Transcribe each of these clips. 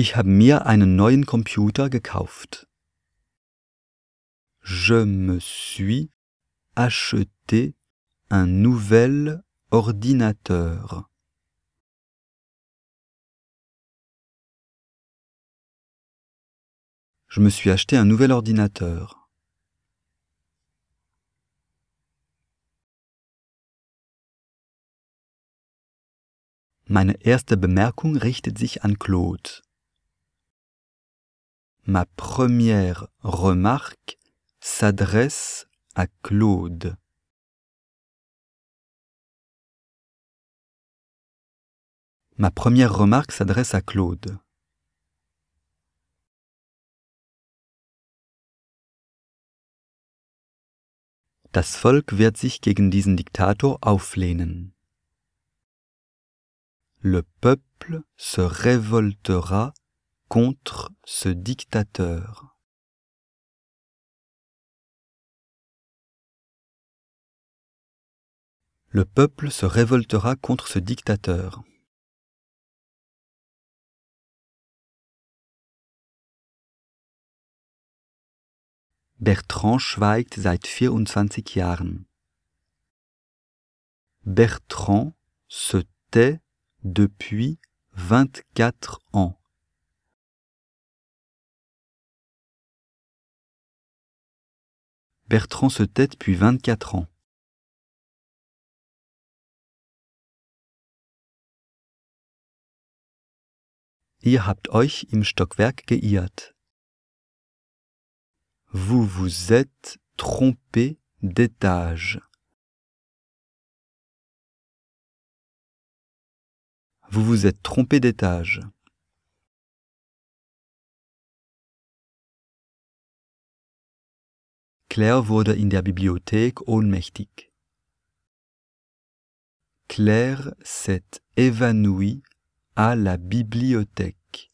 Ich habe mir einen neuen Computer gekauft. Je me suis acheté un nouvel ordinateur. Je me suis acheté un nouvel ordinateur. Meine erste Bemerkung richtet sich an Claude. Ma première remarque s'adresse à Claude. Ma première remarque s'adresse à Claude. Das Volk wird sich gegen diesen Diktator auflehnen. Le peuple se révoltera contre ce dictateur. Le peuple se révoltera contre ce dictateur. Bertrand schweigt seit 24 Jahren. Bertrand se tait depuis 24 ans. Bertrand se tait depuis 24 ans. Ihr habt euch im Stockwerk geirrt. Vous vous êtes trompé d'étage. Vous vous êtes trompé d'étage. Claire wurde in der Bibliothek ohnmächtig. Claire s'est évanouie à la bibliothèque.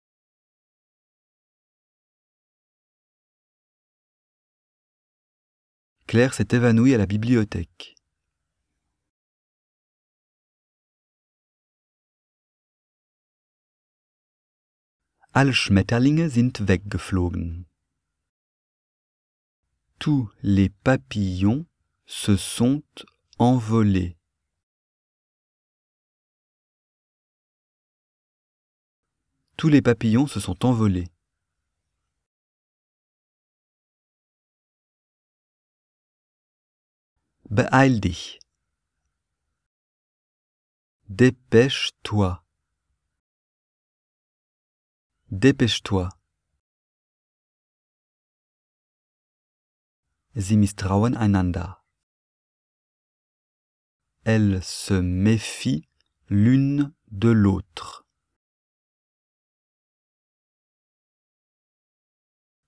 Claire s'est évanouie à la bibliothèque. Alle Schmetterlinge sind weggeflogen. Tous les papillons se sont envolés. Tous les papillons se sont envolés. Beeil dich. Dépêche-toi. Dépêche-toi. Sie misstrauen einander. Elles se méfient l'une de l'autre.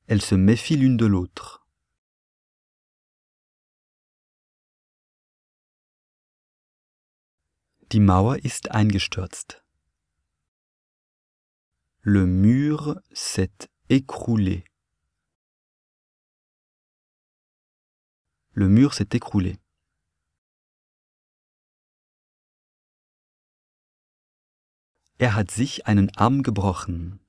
Elles se méfient l'une de l'autre. Die Mauer ist eingestürzt. Le mur s'est écroulé. Le mur s'est écroulé. Er hat sich einen Arm gebrochen.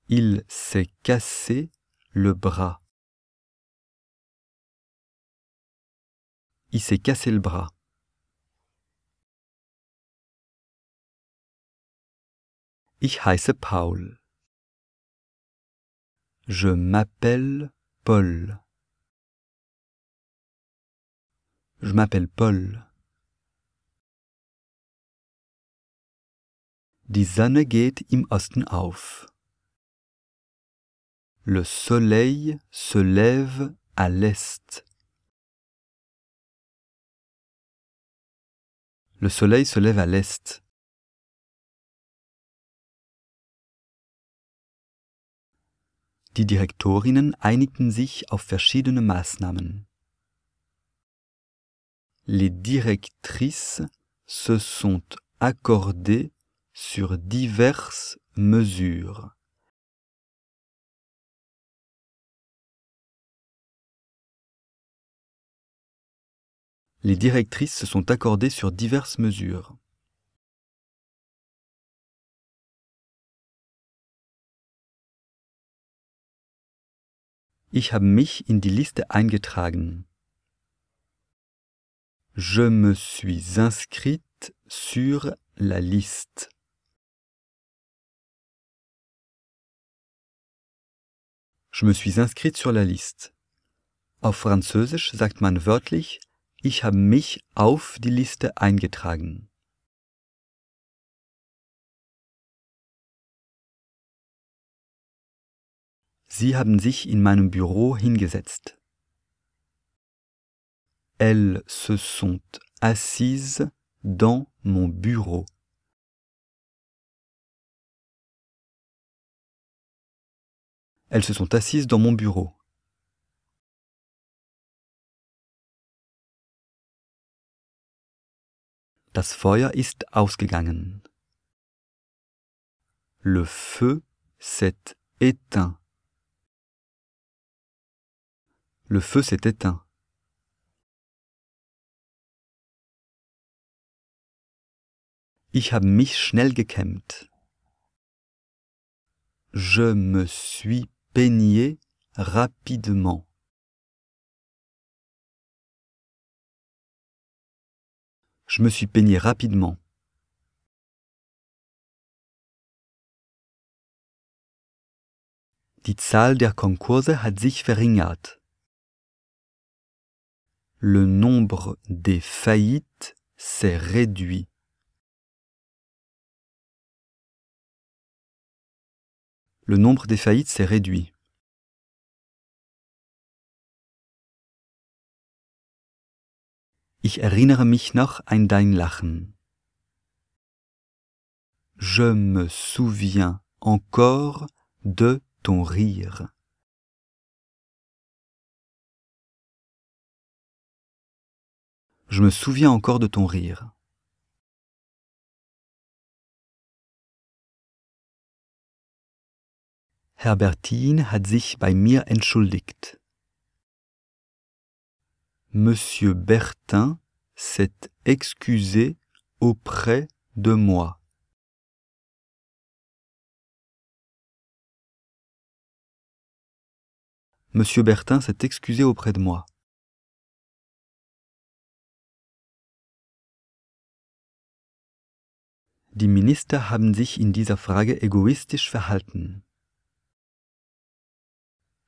Il s'est cassé le bras. Il s'est cassé le bras. Ich heiße Paul. Je m'appelle Paul. Je m'appelle Paul. Die Sonne geht im Osten auf. Le soleil se lève à l'est. Le soleil se lève à l'est. Die Direktorinnen einigten sich auf verschiedene Maßnahmen. Les directrices se sont accordées sur diverses mesures. Les directrices se sont accordées sur diverses mesures. Ich habe mich in die Liste eingetragen. Je me suis inscrite sur la liste. Je me suis inscrite sur la liste. Auf Französisch sagt man wörtlich, ich habe mich auf die Liste eingetragen. Sie haben sich in meinem Büro hingesetzt. Elles se sont assises dans mon bureau. Elles se sont assises dans mon bureau. Das Feuer ist ausgegangen. Le feu s'est éteint. Le feu s'est éteint. Ich habe mich schnell gekämmt. Je me suis peigné rapidement. Je me suis peigné rapidement. Die Zahl der Konkurse hat sich verringert. Le nombre des faillites s'est réduit. Le nombre des faillites s'est réduit. Ich erinnere mich noch an dein Lachen. Je me souviens encore de ton rire. Je me souviens encore de ton rire. Herbertine hat sich bei mir entschuldigt. Monsieur Bertin s'est excusé auprès de moi. Monsieur Bertin s'est excusé auprès de moi. Die Minister haben sich in dieser Frage egoistisch verhalten.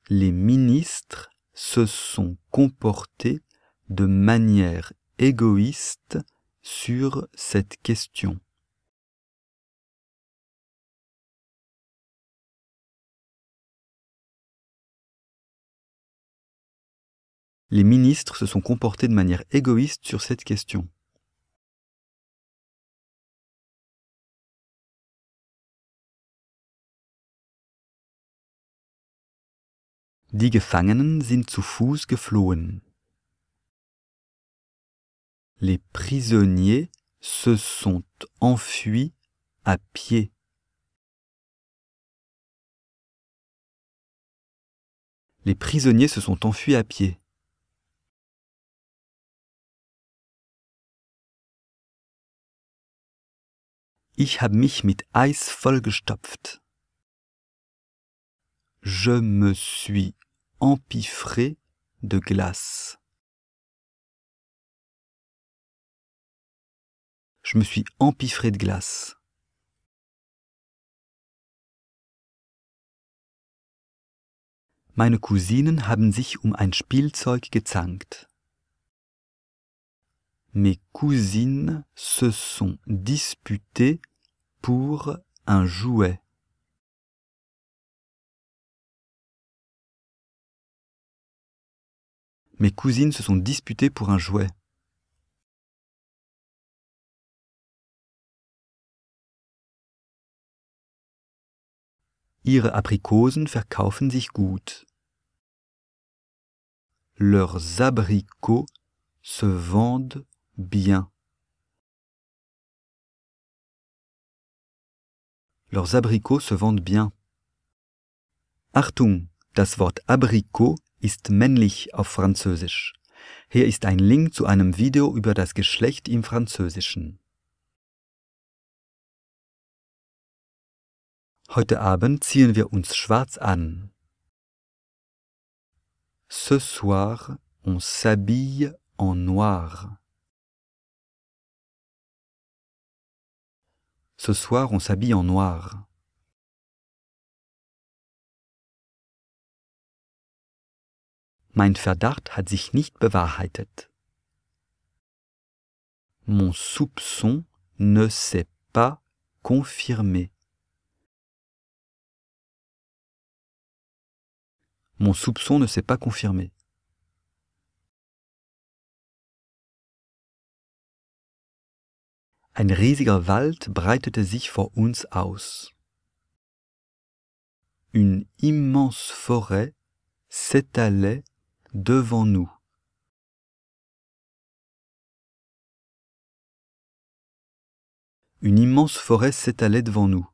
Les ministres se sont comportés de manière égoïste sur cette question. Les ministres se sont comportés de manière égoïste sur cette question. Die Gefangenen sind zu Fuß geflohen. Les prisonniers se sont enfuis à pied. Les prisonniers se sont enfuis à pied. Ich habe mich mit Eis vollgestopft. Je me suis empiffré de glace. Je me suis empiffré de glace. Meine Cousinen haben sich um ein Spielzeug gezankt. Mes cousines se sont disputées pour un jouet. Mes cousines se sont disputées pour un jouet. Ihre Aprikosen verkaufen sich gut. Leurs abricots se vendent bien. Leurs abricots se vendent bien. Achtung, das Wort Abrikot ist männlich auf Französisch. Hier ist ein Link zu einem Video über das Geschlecht im Französischen. Heute Abend ziehen wir uns schwarz an. Ce soir, on s'habille en noir. Ce soir, on s'habille en noir. Mein Verdacht hat sich nicht bewahrheitet. Mon soupçon ne s'est pas confirmé. Mon soupçon ne s'est pas confirmé. Ein riesiger Wald breitete sich vor uns aus. Une immense forêt s'étalait devant nous. Une immense forêt s'étalait devant nous.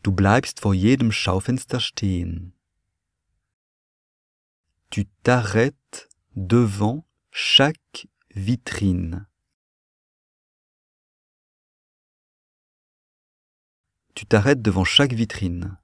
Du bleibst vor jedem Schaufenster stehen. Tu t'arrêtes devant chaque vitrine. Tu t'arrêtes devant chaque vitrine.